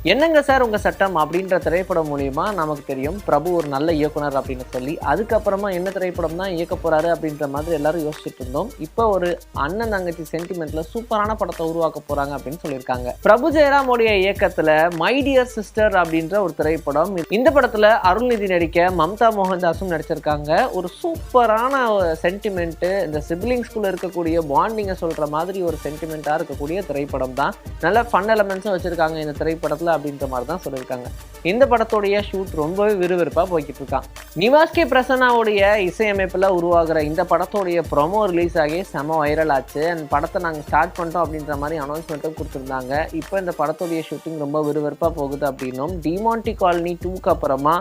என்னங்க சார் உங்க சட்டம் அப்படின்ற திரைப்படம் மூலியமா நமக்கு தெரியும் பிரபு ஒரு நல்ல இயக்குனர் அப்படின்னு சொல்லி, அதுக்கப்புறமா என்ன திரைப்படம் தான் இயக்க போறாரு அப்படின்ற மாதிரி எல்லாரும் யோசிச்சுட்டு இருந்தோம். இப்போ ஒரு அண்ணன் தங்கச்சி சென்டிமெண்ட்ல சூப்பரான படத்தை உருவாக்க போறாங்க அப்படின்னு சொல்லியிருக்காங்க. பிரபு ஜெயராமுடைய இயக்கத்துல மை டியர் சிஸ்டர் அப்படின்ற ஒரு திரைப்படம். இந்த படத்துல அருள்நிதி நடிக்க மம்தா மோகன்தாஸும் நடிச்சிருக்காங்க. ஒரு சூப்பரான சென்டிமெண்ட், இந்த சிப்லிங்ஸ்குள்ள இருக்கக்கூடிய பாண்டிங்கை சொல்ற மாதிரி ஒரு சென்டிமெண்டா இருக்கக்கூடிய திரைப்படம் தான். நல்ல ஃபன் எலமெண்ட்ஸும் வச்சிருக்காங்க இந்த திரைப்படத்துல அப்படின்ற மாதிரி தான் சொல்லியிருக்காங்க. இந்த படத்துடைய ஷூட் ரொம்பவே விறுவிறுப்பா போய்கிட்டு இருக்கான். நிவாஸ் கே பிரசன்னாவுடைய இசையமைப்புல உருவாகிற இந்த படத்துடைய ப்ரோமோ ரிலீஸ் ஆகி செம வைரல் ஆச்சு. அண்ட் படத்தை நாங்கள் ஸ்டார்ட் பண்ணிட்டோம் அப்படின்ற மாதிரி அனௌன்ஸ்மெண்ட்டும் கொடுத்துருந்தாங்க. இப்போ இந்த படத்துடைய ஷூட்டிங் ரொம்ப விறுவிறுப்பா போகுது அப்படின்னும், டிமாண்டி காலனி 2க்கு அப்புறமா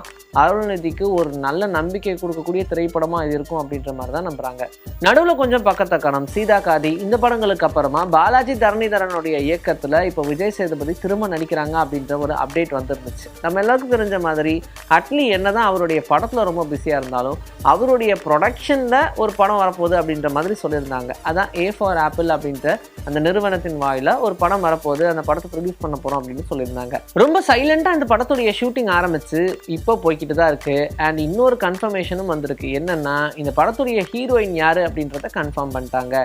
அருள்நிதிக்கு ஒரு நல்ல நம்பிக்கை கொடுக்கக்கூடிய திரைப்படமா இது இருக்கும் அப்படின்ற மாதிரி தான் நம்புறாங்க. நடுவில் கொஞ்சம் பக்கத்தை காணும் சீதா காதி. இந்த படங்களுக்கு அப்புறமா பாலாஜி தரணிதரனுடைய இயக்கத்துல இப்போ விஜய் சேதுபதி திரும்ப நடிக்கிறாங்க அப்படின்ற ஒரு அப்டேட் வந்துருந்துச்சு. நம்ம எல்லாருக்கும் தெரிஞ்ச மாதிரி அட்லி என்னதான் அவருடைய படத்துல ரொம்ப பிஸியா இருந்தாலும் அவருடைய ப்ரொடக்ஷன்ல ஒரு படம் வரப்போகுது அப்படின்ற மாதிரி சொல்லியிருந்தாங்க. அதான் A for Apple அப்படின்ற அந்த நிறுவனத்தின் வாயில ஒரு படம் வரப்போகுது, அந்த படத்தை ப்ரொடியூஸ் பண்ண போறோம் அப்படின்னு சொல்லியிருந்தாங்க. ரொம்ப சைலண்டா அந்த படத்துடைய ஷூட்டிங் ஆரம்பிச்சு இப்போ போய்கிட்டு தான் இருக்கு. அண்ட் இன்னொரு கன்ஃபர்மேஷனும் வந்திருக்கு. என்னன்னா, இந்த படத்துடைய ஹீரோயின் யாரு அப்படின்றத கன்ஃபார்ம் பண்ணிட்டாங்க.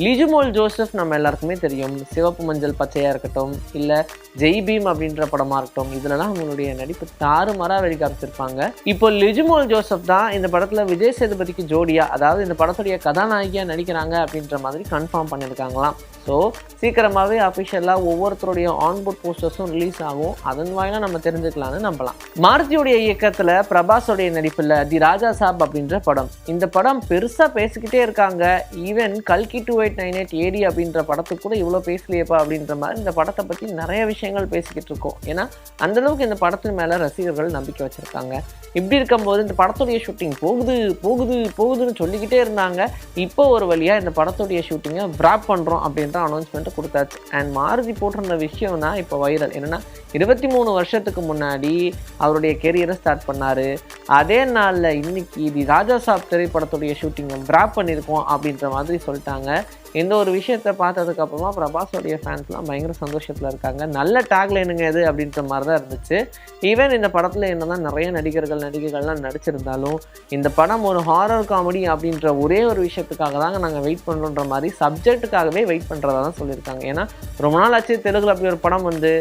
லிஜுமோல் ஜோசப் நம்ம எல்லாருக்குமே தெரியும். சிவப்பு மஞ்சள் பச்சையா இருக்கட்டும், இல்ல ஜெய் பீம் அப்படின்ற படமா இருக்கட்டும், இதுலலாம் அவங்களுடைய நடிப்பு தாறுமாறா வெளிக்காமிச்சிருப்பாங்க. இப்போ லிஜுமோல் ஜோசப் தான் இந்த படத்துல விஜய் சேதுபதிக்கு ஜோடியா, அதாவது இந்த படத்துடைய கதாநாயகியா நடிக்கிறாங்க அப்படின்ற மாதிரி கன்ஃபார்ம் பண்ணியிருக்காங்களாம். ஸோ சீக்கிரமாகவே அஃபிஷியலாக ஒவ்வொருத்தருடைய ஆன்போர்ட் போஸ்டர்ஸும் ரிலீஸ் ஆகும். அதன் வாயிலாக நம்ம தெரிஞ்சுக்கலாம்னு நம்பலாம். மாருதியுடைய இயக்கத்தில் பிரபாஸோடைய நடிப்பில் தி ராஜா சாப் அப்படின்ற படம். இந்த படம் பெருசாக பேசிக்கிட்டே இருக்காங்க. ஈவன் கல்கி 2898 AD அப்படின்ற படத்துக்கு கூட இவ்வளோ பேசலையப்பா அப்படின்ற மாதிரி இந்த படத்தை பற்றி நிறைய விஷயங்கள் பேசிக்கிட்டு இருக்கோம். ஏன்னா அந்தளவுக்கு இந்த படத்தின் மேலே ரசிகர்கள் நம்பிக்கை வச்சுருக்காங்க. இப்படி இருக்கும்போது இந்த படத்துடைய ஷூட்டிங் போகுதுன்னு சொல்லிக்கிட்டே இருந்தாங்க. இப்போ ஒரு வழியாக இந்த படத்துடைய ஷூட்டிங்கை வ்ராப் பண்ணுறோம் அப்படின்ற அனௌன்ஸ்மெண்ட்டை கொடுத்தாச்சு. அண்ட் மாருதி போட்டிருந்த விஷயம் தான் இப்போ வைரல். என்னென்னா, 23 வருஷத்துக்கு முன்னாடி அவருடைய கெரியரை ஸ்டார்ட் பண்ணார். அதே நாளில் இன்னைக்கு தி ராஜா சாப் திரைப்படத்துடைய ஷூட்டிங்கை வ்ராப் பண்ணியிருக்கோம் அப்படின்ற மாதிரி சொல்லிட்டாங்க. இந்த ஒரு விஷயத்தை பார்த்ததுக்கப்புறமா பிரபாஸோடைய ஃபேன்ஸ்லாம் பயங்கர சந்தோஷத்தில் இருக்காங்க. நல்ல டேக்லைனுங்க இது அப்படின்ற மாதிரி தான் இருந்துச்சு. ஈவன் இந்த படத்தில் என்னதான் நிறைய நடிகர்கள்லாம் நடிச்சிருந்தாலும் இந்த படம் ஒரு ஹாரர் காமெடி அப்படின்ற ஒரே ஒரு விஷயத்துக்காக தாங்க நாங்கள் வெயிட் பண்ணுறோன்ற மாதிரி சப்ஜெக்ட்டுக்காகவே வெயிட் பண்ணுறதா தான் சொல்லியிருக்காங்க. ஏன்னா ரொம்ப நாள் ஆச்சு தெலுங்குல அப்படி ஒரு படம் வந்து.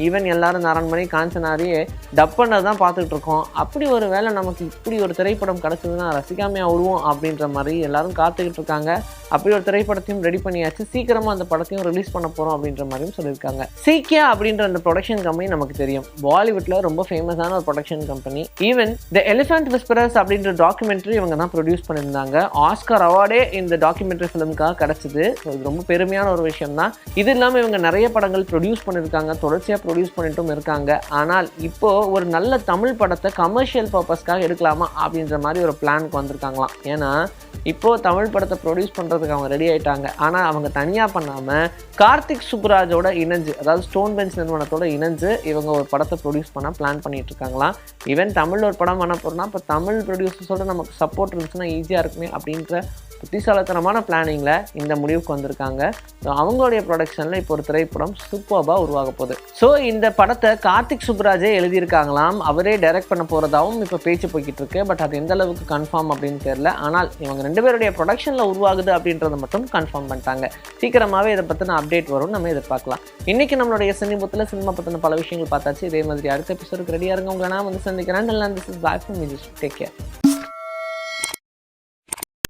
ஈவன் எல்லாரும் அரண்மனை காஞ்சனாரியே டப் பண்ணது தான் பார்த்துக்கிட்டு இருக்கோம். அப்படி ஒரு வேளை நமக்கு இப்படி ஒரு திரைப்படம் கிடச்சதுன்னா ரசிக்காமையாக விடுவோம் அப்படின்ற மாதிரி எல்லாரும் காத்துக்கிட்டு இருக்காங்க. அப்படி ஒரு திரைப்படத்தையும் ரெடி பண்ணியாச்சு. சீக்கிரமாக அந்த படத்தையும் ரிலீஸ் பண்ண போகிறோம் அப்படின்ற மாதிரியும் சொல்லியிருக்காங்க. சீக்கியா அப்படின்ற அந்த ப்ரொடக்ஷன் கம்பெனி நமக்கு தெரியும். பாலிவுட்டில் ரொம்ப ஃபேமஸான ஒரு production company. Even the elephant whisperers அப்படின்ற டாக்குமெண்ட்ரி இவங்க தான் ப்ரொடியூஸ் பண்ணியிருந்தாங்க. ஆஸ்கார் அவார்டே இந்த டாக்குமெண்ட்ரி ஃபிலிமுக்காக கிடச்சிது. இது ரொம்ப பெருமையான ஒரு விஷயம் தான். இது இல்லாமல் இவங்க நிறைய படங்கள் ப்ரொடியூஸ் பண்ணியிருக்காங்க, தொடர்ச்சியாக ப்ரொடியூஸ் பண்ணிட்டும் இருக்காங்க. ஆனால் இப்போ ஒரு நல்ல தமிழ் படத்தை கமர்ஷியல் பர்பஸ்க்காக எடுக்கலாமா அப்படின்ற மாதிரி ஒரு பிளானுக்கு வந்திருக்காங்களாம். ஏன்னா இப்போ தமிழ் படத்தை ப்ரொடியூஸ் பண்ணுறதுக்கு அவங்க ரெடி ஆகிட்டாங்க. ஆனால் அவங்க தனியாக பண்ணாமல் கார்த்திக் சுப்புராஜோட இணைஞ்சு, அதாவது ஸ்டோன் பெஞ்ச் நிறுவனத்தோட இணைஞ்சு இவங்க ஒரு படத்தை ப்ரொடியூஸ் பண்ண பிளான் பண்ணிட்டு இருக்காங்களாம். ஈவன் தமிழ் ஒரு படம் பண்ண போகிறோம்னா இப்போ தமிழ் ப்ரொடியூசர்ஸோட நமக்கு சப்போர்ட் இருந்துச்சுன்னா ஈஸியாக இருக்குமே அப்படின்ற புத்திசாலித்தனமான பிளானிங்கில் இந்த முடிவுக்கு வந்திருக்காங்க. ஸோ அவங்களுடைய ப்ரொடக்ஷனில் இப்போ ஒரு திரைப்படம் சூப்பராக உருவாக போகுது. ஸோ இந்த படத்தை கார்த்திக் சுப்புராஜே எழுதியிருக்காங்களாம். அவரே டைரக்ட் பண்ண போகிறதாவும் இப்போ பேச்சு போய்கிட்டு இருக்கு. பட் அது எந்த அளவுக்கு கன்ஃபார்ம் அப்படின்னு தெரியல. ஆனால் இவங்க 2 பேருடைய ப்ரொடக்ஷனில் உருவாகுது அப்படின்றத மட்டும் கன்ஃபார்ம் பண்ணிட்டாங்க. சீக்கிரமாகவே இதை பற்றின அப்டேட் வரும், நம்ம எதிர்பார்க்கலாம். இன்றைக்கி நம்மளுடைய சினிமத்தில் சினிமா பற்றின பல விஷயங்கள் பார்த்தாச்சு. இதே மாதிரி அடுத்த எபிசோடுக்கு ரெடியாக இருங்க. உங்களை நான் வந்து சந்திக்கிறேன். This is bye from Vijay. Take care.